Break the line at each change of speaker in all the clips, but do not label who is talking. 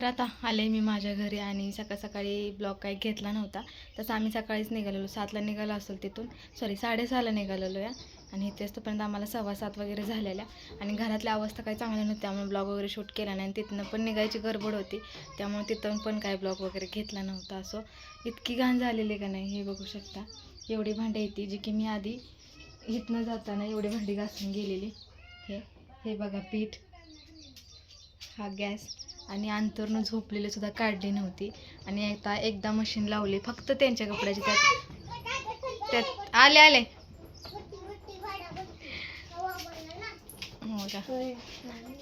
तर आता आले मी माझ्या घरी आणि सकाळी ब्लॉग काही घेतला नव्हता. तसं आम्ही सकाळीच निघालेलो, 7ला निघालो असेल तिथून, सॉरी 6:30ला निघालेलो या. आणि इथे असतोपर्यंत आम्हाला 6:15 वगैरे झालेल्या. आणि घरातल्या अवस्था काही चांगली नव्हती, त्यामुळे ब्लॉग वगैरे शूट केला नाही. तिथनं पण निघायची गडबड होती, त्यामुळे तिथून पण काही ब्लॉग वगैरे घेतला नव्हता. असं इतकी घाण झालेली का नाही हे बघू शकता. एवढी भांडी येते जी की मी आधी इथनं जाताना एवढी भांडी घासून गेलेली. हे हे बघा पीठ, हा गॅस आणि अंथरूण झोपलेली सुद्धा काढली नव्हती. आणि आता एकदा मशीन लावली फक्त त्यांच्या कपड्याची, त्यात आले आले हो का.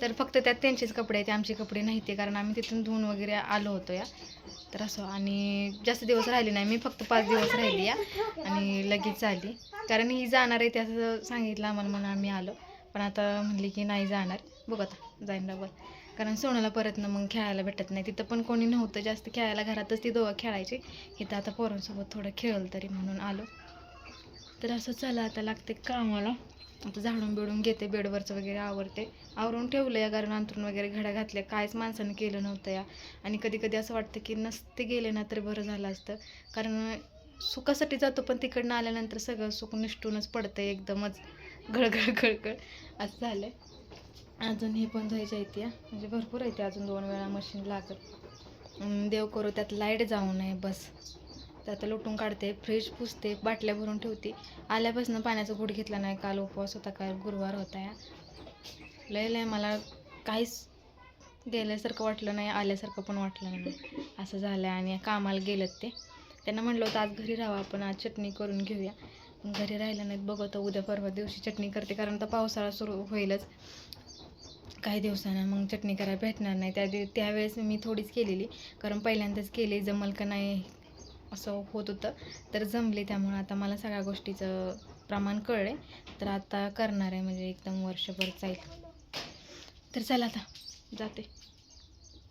तर फक्त त्यात त्यांचेच कपडे आहेत, आमचे कपडे नाही ते, कारण आम्ही तिथून धुवून वगैरे आलो होतो या. तर असं, आणि जास्त दिवस राहिले नाही मी, फक्त 5 दिवस राहिली या आणि लगेच आली. कारण ही जाणार आहे त्याचं सांगितलं आम्हाला म्हणून आम्ही आलो. पण आता म्हणली की नाही जाणार, बघ आता जाईन डबल. कारण सोनाला परत ना मग खेळायला भेटत नाही, तिथं पण कोणी नव्हतं जास्त खेळायला, घरातच ती दोघं खेळायची. इथं आता पोरांसोबत थोडं खेळलं तरी म्हणून आलो. तर असं चला आता लागते कामाला. आता झाडून बिडून घेते, बेडवरचं वगैरे आवरते, आवरून ठेवलं या. कारण अंथरूण वगैरे घड्या घातल्या, काहीच माणसानं केलं नव्हतं या. आणि कधी कधी असं वाटतं की नसते गेले ना तर बरं झालं असतं, कारण सुखासाठी जातो पण तिकडनं आल्यानंतर सगळं सुख निष्ठूनच पडतं, एकदमच गळगळ गळगळ असं झालं. अजून हे पण धुवायचे आहेत या, म्हणजे भरपूर आहे ते, अजून 2 वेळा मशीन लागत. देव करू त्यात लाईट जाऊ नये बस. तर आता लुटून काढते, फ्रीज पुसते, बाटल्या भरून ठेवते. आल्यापासून पाण्याचा घूट घेतला नाही, काल उपवास होता, काल गुरुवार होता या. लय मला काहीच गेल्यासारखं वाटलं नाही, आल्यासारखं पण वाटलं नाही, असं झालं. आणि कामाला गेलं ते, त्यांना म्हणलं होतं आज घरी राहावं, आपण आज चटणी करून घेऊया. घरी राहिलं नाहीत, बघतो उद्या परवा दिवशी चटणी करते, कारण आता पावसाळा सुरू होईलच काही दिवसानं, मग चटणी करायला भेटणार नाही. त्यावेळेस मी थोडीच केलेली, कारण पहिल्यांदाच केली, जमल का नाही असं होत होतं. तर जमले, त्यामुळे आता मला सगळ्या गोष्टीचं प्रमाण कळले. तर आता करणार आहे, म्हणजे एकदम वर्षभर जाईल. तर चला आता जाते.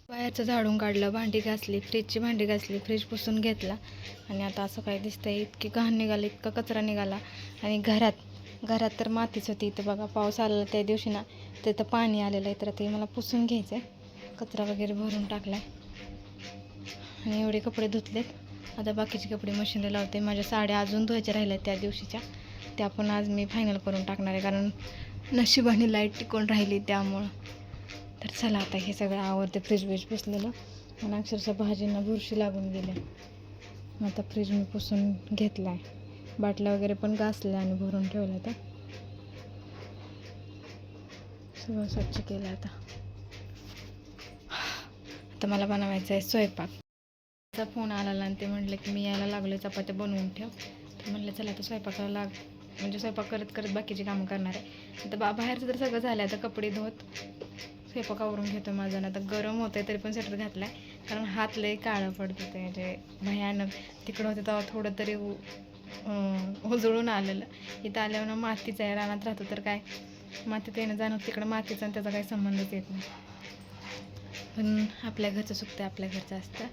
बाहेरचं झाडून काढलं, भांडी घासली, फ्रीजची भांडी घासली, फ्रीज पुसून घेतला. आणि आता असं काय दिसतंय, इतकी घाण निघाली, इतका कचरा निघाला. आणि घरात तर मातीच होती. इथं बघा पाऊस आलेला त्या दिवशी ना, तिथं पाणी आलेलं आहे, तर ते मला पुसून घ्यायचं आहे. कचरा वगैरे भरून टाकला आहे. आणि एवढे कपडे धुतलेत. आता बाकीचे कपडे मशीनला लावते. माझ्या साड्या अजून धुवायच्या राहिल्या त्या दिवशीच्या, त्या पण आज मी फायनल करून टाकणार आहे, कारण नशिबाने लाईट टिकून राहिली त्यामुळं. तर चला आता हे सगळं आवडते. फ्रीज पुसलेलं, आणि अक्षरशः भाजींना बुरशी लागून गेल्या. आता फ्रीज मी पुसून घेतला आहे, बाटल्या वगैरे पण घासल्या आणि भरून ठेवल्या. आता सगळं स्वच्छ केलं. आता मला बनवायचं आहे स्वयंपाक. फोन आला आणि ते म्हटलं की मी यायला लागलो, चपात्या बनवून ठेव. तर म्हटलं चला आता स्वयंपाकाला म्हणजे स्वयंपाक करत करत बाकीची कामं करणार आहे. आता बाहेरचं तर सगळं झालं, आता कपडे धुवत स्वयंपाकावरून घेतो माझं. आता गरम होतं आहे तरी पण स्वेटर घातला आहे, कारण हात लय काळं पडतं ते, म्हणजे भयानक. तिकडं होते तेव्हा थोडं तरी उजळून आलेलं, इथं आल्यावर मातीचं आहे, रानात राहतो तर काय मातीत येणं जाणं, तिकडं मातीचा आणि त्याचा काही संबंधच येत नाही. पण आपल्या घरचं सुकतं, आपल्या घरचं असतं.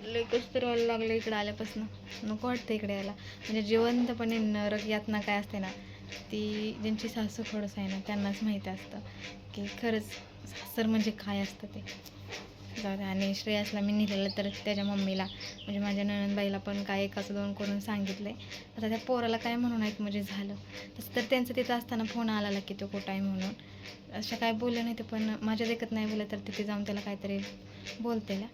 लेकच तर व्हायला लागलं इकडं आल्यापासून, नको वाटतं इकडे यायला. म्हणजे जिवंतपणे नरक यातना काय असते ना, ती ज्यांची सासू खडस आहे ना त्यांनाच माहिती असतं की खरंच सासर म्हणजे काय असतं ते. जाऊ. आणि श्रेयसला मी नेलेलं, तर त्याच्या मम्मीला म्हणजे माझ्या ननंदबाईला पण काय 1-2 करून सांगितलं आहे. आता त्या पोराला काय म्हणून आहेत म्हणजे झालं. तसं तर त्यांचं तिथं असताना फोन आला की तो कुठं आहे म्हणून, अशा काय बोललं नाही ते, पण माझ्या देखत नाही बोललं तर तिथे जाऊन त्याला काहीतरी बोलतेला.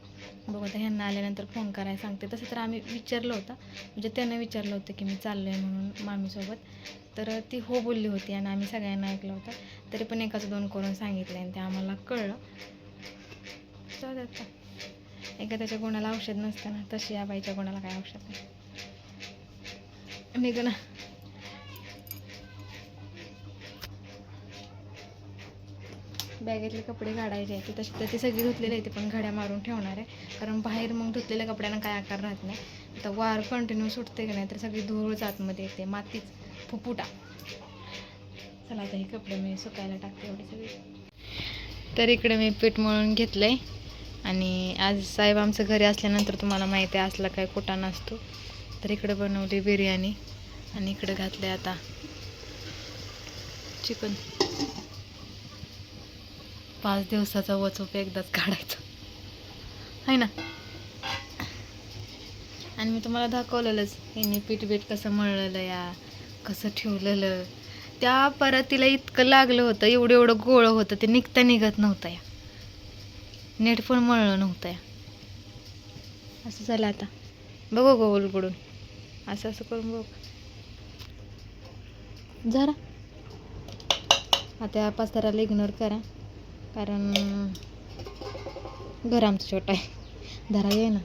बघू आता ह्यांना आल्यानंतर फोन करायला सांगते. तसं तर आम्ही विचारलं होतं, म्हणजे त्यानं विचारलं होतं की मी चाललो आहे म्हणून मामीसोबत, तर ती हो बोलली होती आणि आम्ही सगळ्यांना ऐकलं होतं. तरी पण 1-2 करून सांगितलं आणि ते आम्हाला कळलं. जाऊ आता, एखाद्याच्या गुणाला औषध नसतं ना, तशी या बाईच्या गुणाला काय औषध नाही. निघ ना. बॅगेतले कपडे काढायचे आहे, तशी तर ती सगळी धुतलेली आहे, ते पण घड्या मारून ठेवणार आहे, कारण बाहेर मग धुतलेल्या कपड्यांना काय आकार राहत नाही. आता वार कंटिन्यू सुटते की नाही, तर सगळी धूळच आतमध्ये येते, मातीच फुफुटा. चला आता हे कपडे मी सुकायला टाकते एवढे सगळे. तर इकडे मी पीठ मळून घेतलं आहे. आणि आज साहेब आमचं घरी असल्यानंतर तुम्हाला माहिती आहे असला काय कुठं नसतो, तर इकडे बनवली बिर्याणी आणि इकडे घातले आता चिकन. 5 दिवसाचा वचोप एकदाच काढायचा आहे ना. आणि मी तुम्हाला दाखवलेलंच यांनी पीठ कसं मळलेलं या, कसं ठेवलेलं. त्या परातीला इतकं लागलं होतं, एवढं गोळं होतं, ते निघत नव्हतं या, नीट पण मळलं नव्हतं या. असं झालं. आता बघू गो उलगडून असं करून बघ जरा. आता या पसाराला इग्नोर करा, कारण घर आमचं छोटं आहे. धरा ये ना.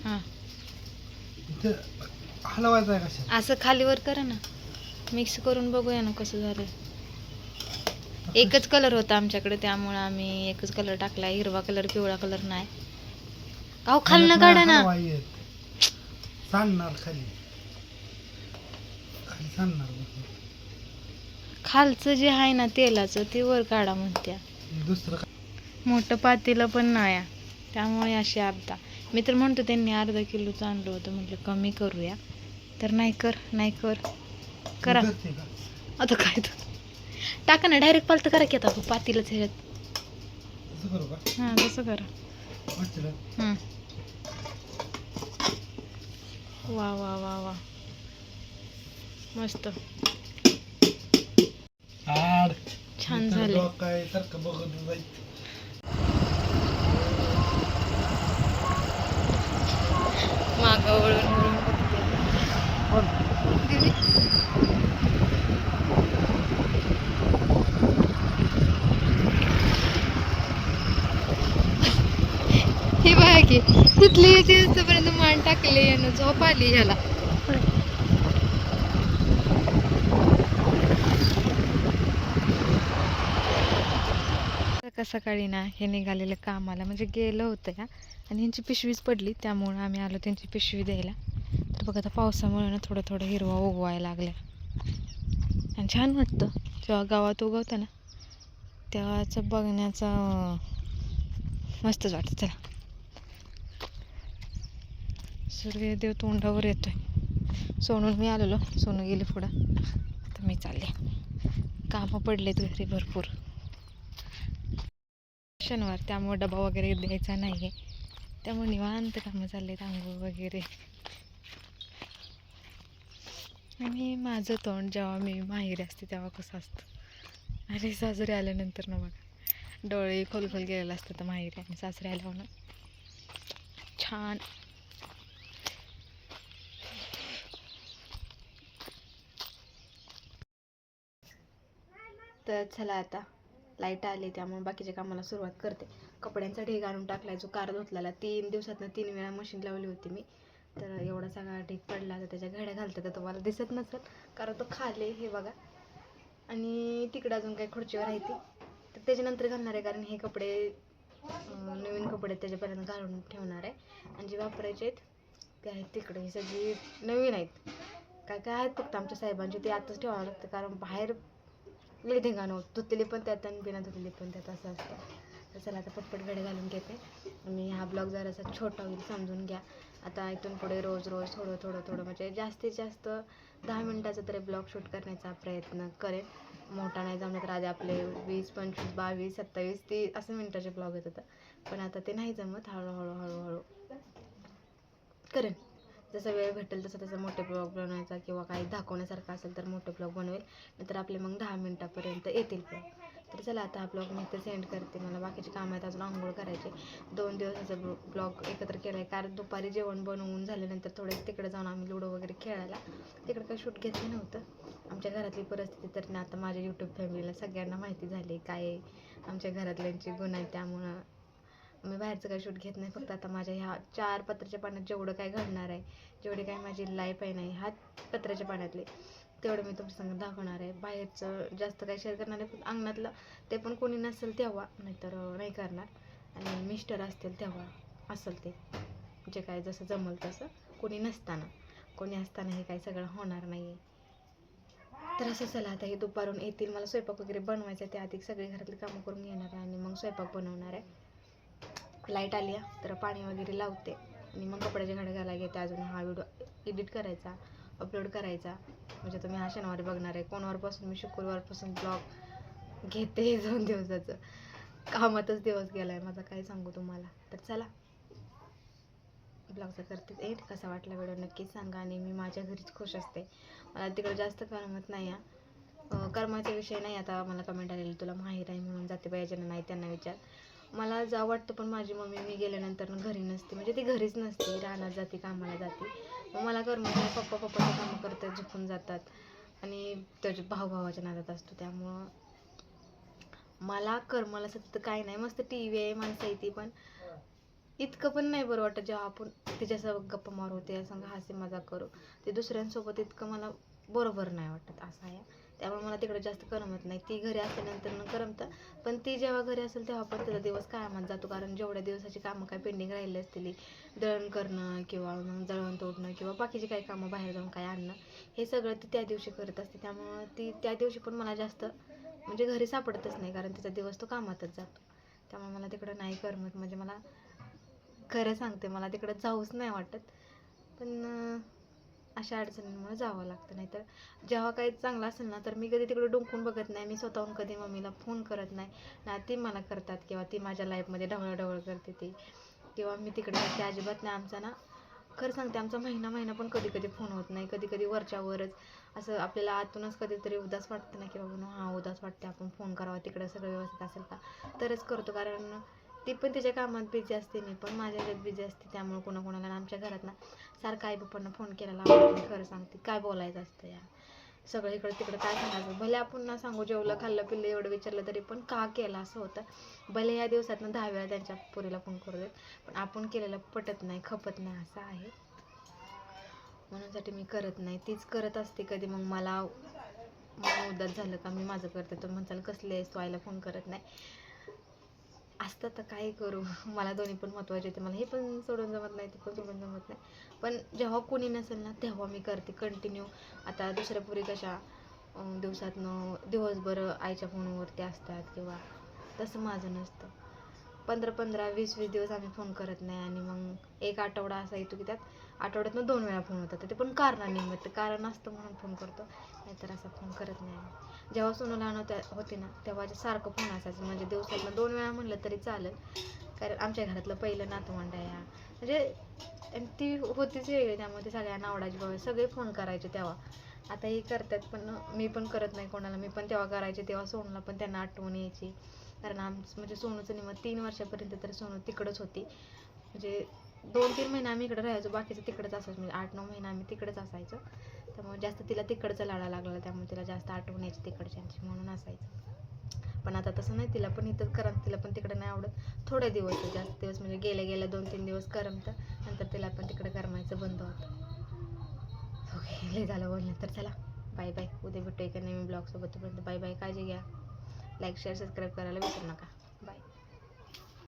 हां
हलवायचं आहे कशा?
असं खालीवर करा ना, मिक्स करून बघूया ना कसं झालं. एकच कलर होता आमच्याकडे, त्यामुळे आम्ही एकच कलर टाकला, हिरवा कलर पिवळा कलर नाही. अहो खालनं काढा ना.
सांडणार खाली खाली सांडणार.
खालचं जे आहे ना तेलाचं ते वर काढा म्हणत्या.
दुसरं
मोठं पातेलं पण नाही आहे, त्यामुळे असे अर्धा. मी तर म्हणतो त्यांनी अर्धा किलोचं आणलं होतं, म्हटलं कमी करूया. तर नाही कर करा. आता काय तर टाका ना, डायरेक्ट पालतं करा की. आता पातेलंच ह्याच्यात. हां तसं करा. वा वा वा वा मस्त छान झाले.
काय सारखं बघत जाईल.
मागं वळून बघते. हे बघा की तिथली दिवसापर्यंत मान टाकले यानं, झोप आली ह्याला. सकाळी ना हे निघालेलं कामाला, म्हणजे गेलं होतं या, आणि यांची पिशवीच पडली, त्यामुळं आम्ही आलो त्यांची पिशवी द्यायला. तर बघा आता पावसामुळे ना थोडं हिरवा उगवायला लागल्या, आणि छान वाटतं जेव्हा गावात उगवतं ना, तेव्हाचं बघण्याचं मस्तच वाटतं. चला सूर्यदेव तोंडावर येतोय. सोनून मी आलेलो, सोनू गेली पुढं, आता मी चालले. कामं पडलेत घरी भरपूर. शनिवार त्यामुळे डबा वगैरे द्यायचा नाही आहे, त्यामुळे निवांत कामं चाललेत, आंघोळ वगैरे. आणि माझं तोंड जेव्हा मी माहेरी असते तेव्हा कसं असतं, अरे सासरे आल्यानंतर ना बघा डोळे खोल गेलेलं असतं तर माहेरी, आणि सासरे आल्यावर ना छान. तर चला आता लाईट आली, त्यामुळे बाकीच्या कामाला सुरुवात करते. कपड्यांचा ढीग आणून टाकलाय, जो कार धुतलेला 3 दिवसातनं 3 वेळा मशीन लावली होती मी. तर एवढा सगळा ढीग पडला, तर त्याच्या घड्या घालतात, तर तुम्हाला दिसत नसेल कारण तो खाली हे बघा. आणि तिकडं अजून काही खुर्चीवर आहे ती, तर त्याच्यानंतर घालणार आहे, कारण हे कपडे नवीन कपडे त्याच्यापर्यंत घालून ठेवणार आहे. आणि जे वापरायचे आहेत ते आहेत तिकडे, ही सगळी नवीन आहेत. काय आहेत फक्त आमच्या साहेबांचे, ते आताच ठेवावं लागतं, कारण बाहेर लई धिंगाणं होतं, धुतलेली पण त्यात आणि बिना धुतलेली पण त्यात, असं असतं. तर चला आता पटपट घडे घालून घेते. आणि हा ब्लॉग जरासा छोटा होईल, समजून घ्या. आता इथून पुढे रोज थोडं म्हणजे जास्तीत जास्त 10 मिनिटाचा तरी ब्लॉग शूट करण्याचा प्रयत्न करेन. मोठा नाही जमलं तर आधी आपले 20, 25, 22, 27, 30 असं मिनिटाचे ब्लॉग येत होतं, पण आता ते नाही जमत. हळूहळू करेन, जसं वेळ भेटेल तसं मोठे ब्लॉग बनवायचा, किंवा काही दाखवण्यासारखं असेल तर मोठे ब्लॉग बनवेल, नंतर आपले मग 10 मिनिटापर्यंत येतील ब्लॉग. तर चला आता हा ब्लॉग मी इथे सेंड करते. मला बाकीचे काम आहेत, अजून आंघोळ करायचे. 2 दिवसाचा ब्लॉग एकत्र केला आहे, कारण दुपारी जेवण बनवून झाल्यानंतर थोडे तिकडे जाऊन आम्ही लुडो वगैरे खेळायला. तिकडे काही शूट घेतलं नव्हतं. आमच्या घरातली परिस्थिती तर ना आता माझ्या यूट्यूब फॅमिलीला सगळ्यांना माहिती झाली काय आमच्या घरातल्यांची गुण आहे, त्यामुळं मी बाहेरचं काही शूट घेत नाही. फक्त आता माझ्या ह्या 4 पत्राच्या पाण्यात जेवढं काय घडणार आहे, जेवढी काय माझी लाईफ आहे नाही, ह्या पत्राच्या पाण्यातले तेवढं मी तुमच्यासंग दाखवणार आहे. बाहेरचं जास्त काही शेअर करणार आहे, अंगणातलं ते पण कोणी नसेल तेव्हा, नाहीतर नाही करणार. आणि मिस्टर असतील तेव्हा असेल ते, जे काय जसं जमल तसं. कोणी नसताना, कोणी असताना हे काही सगळं होणार नाही आहे. तर असं चला आता हे दुपारून येतील, मला स्वयंपाक वगैरे बनवायचं आहे, त्याआधी सगळी घरातली कामं करून घेणार आहे आणि मग स्वयंपाक बनवणार आहे. लाईट आली आहे तर पाणी वगैरे लावते आणि मग कपड्याच्या घड्या घालायला घेते. अजून हा व्हिडिओ एडिट करायचा, अपलोड करायचा, म्हणजे तुम्ही हा शनिवारी बघणार आहे. कोणवारपासून मी शुक्रवारपासून ब्लॉग घेते 2 दिवसाचं. कामातच दिवस गेला आहे माझा, काय सांगू तुम्हाला. तर चला ब्लॉगचं करते एंड. कसा वाटला व्हिडिओ नक्कीच सांगा. आणि मी माझ्या घरीच खुश असते, मला तिकडे जास्त करमत नाही. कर्माचा विषय नाही. आता मला कमेंट आलेली तुला माहीत आहे म्हणून जाते पाहिजे ना, नाही त्यांना विचार. मला जा वाटतं, पण माझी मम्मी मी गेल्यानंतर घरी नसते, म्हणजे ती घरीच नसते, रानात जाते, कामाला जाते. मग मला करमत नाही. पप्पाचे कामं करतात, झोपून जातात आणि त्याच्या भावाच्या नादात असतो. त्यामुळं मला करमलं असं तर काही नाही. मस्त टी व्ही आहे, माणसं आहे ती, पण इतकं पण नाही बरं वाटतं जेव्हा आपण तिच्यासोबत गप्पा मारू, त्यासंग हास्य मजाक करू. ते दुसऱ्यांसोबत इतकं मला बरोबर नाही वाटत, असं आहे. त्यामुळे मला तिकडे जास्त करमत नाही. ती घरी असल्यानंतर करमतं, पण ती जेव्हा घरी असेल तेव्हा पण त्याचा दिवस कायमात जातो. कारण जेवढ्या दिवसाची कामं काय पेंडिंग राहिली असतील, दळण करणं किंवा मग जळण तोडणं किंवा बाकीची काही कामं, बाहेर जाऊन काय आणणं, हे सगळं ती त्या दिवशी करत असते. त्यामुळं ती त्या दिवशी पण मला जास्त म्हणजे घरी सापडतच नाही, कारण तिचा दिवस तो कामातच जातो. त्यामुळे मला तिकडं नाही करमत. म्हणजे मला खरं सांगते, मला तिकडं जाऊच नाही वाटत, पण अशा अडचणींमुळे जावं लागतं. नाही तर जेव्हा काही चांगलं असेल ना, तर मी कधी तिकडे डोंकून बघत नाही. मी स्वतःहून कधी मम्मीला फोन करत नाही ना, ती मला करतात किंवा ती माझ्या लाईफमध्ये ढवळढवळ करते ती, किंवा मी तिकडे जाते, अजिबात नाही. आमचा ना, खरं सांगते, आमचा महिना पण कधी कधी फोन होत नाही. कधी कधी वरच्यावरच असं आपल्याला आतूनच कधीतरी उदास वाटतं ना, की बाबा हां उदास वाटते, आपण फोन करावा, तिकडं सगळं व्यवस्थित असेल का, तरच करतो. कारण ती पण तिच्या कामात बिझी असते, मी पण माझ्या ह्याच्यात बिझी असते. त्यामुळे कोणाकोणाला आमच्या घरात ना सारखं आई पप्पांना फोन केलेला आवडत नाही. खरं सांगते, काय बोलायचं असतं या सगळं इकडं तिकडं, काय सांगायचं. भले आपण ना सांगू जेवलं खाल्लं पिल्लं एवढं विचारलं तरी पण का केलं असं होतं. भले या दिवसातनं 10 वेळा त्यांच्या पोरीला फोन करू देत, पण आपण केलेलं पटत नाही, खपत नाही, असं आहे. म्हणूनसाठी मी करत नाही. तीच करत असते कधी. मग मला उदास झालं का मी माझं करते, तर म्हणताल कसले आहेस तू, आईला फोन करत नाही असतं. तर काय करू, मला दोन्ही पण महत्त्वाचे होते. मला हे पण सोडून जमत नाही, ते पण सोडून जमत नाही. पण जेव्हा कोणी नसेल ना, तेव्हा मी करते कंटिन्यू. आता दुसऱ्या पुरी कशा दिवसातनं दिवसभर आईच्या फोनवरती असतात, किंवा तसं माझं नसतं. 15-15, 20-20 दिवस आम्ही फोन करत नाही. आणि मग एक आठवडा असा येतो की त्यात आठवड्यातनं 2 वेळा फोन होतात. ते पण कारणानिमित्त, कारण असतं म्हणून फोन करतो, नाहीतर असा फोन करत नाही आम्ही. जेव्हा सोनू लहान होते ना, तेव्हा सारखं फोन असायचं. म्हणजे दिवसातनं 2 वेळा म्हणलं तरी चालेल, कारण आमच्या घरातलं पहिलं नातवंड आहे. म्हणजे ती होतीच वेगळी, त्यामुळे ते सगळ्यांना आवडायची. बाबा सगळे फोन करायचे तेव्हा. आता हे करतात, पण मी पण करत नाही कोणाला. मी पण तेव्हा करायचे, तेव्हा सोनूला पण त्यांना आठवण यायची. कारण म्हणजे सोनूचं निमित्त 3 वर्षापर्यंत तर सोनू तिकडंच होती. म्हणजे 2-3 महिने आम्ही इकडे राहायचो, बाकीचं तिकडंच असायचं. म्हणजे 8-9 महिने आम्ही तिकडेच असायचो. त्यामुळे जास्त तिला तिकडचं लाडा लागला, त्यामुळे तिला जास्त आठवण यायची तिकडच्यांची, म्हणून असायचं. पण आता तसं नाही, तिला पण इथं करमत, तिला पण तिकडे नाही आवडत. थोडे दिवस, जास्त दिवस म्हणजे गेल्या 2-3 दिवस करमतं, नंतर तिला पण तिकडे करमायचं बंद होतं. ओके, लय झालं बोलणं. तर चला बाय बाय. उद्या भेटू एका नवीन ब्लॉगसोबत. तोपर्यंत बाय बाय, काळजी घ्या. लाईक शेअर सबस्क्राईब करायला विसरू नका. बाय.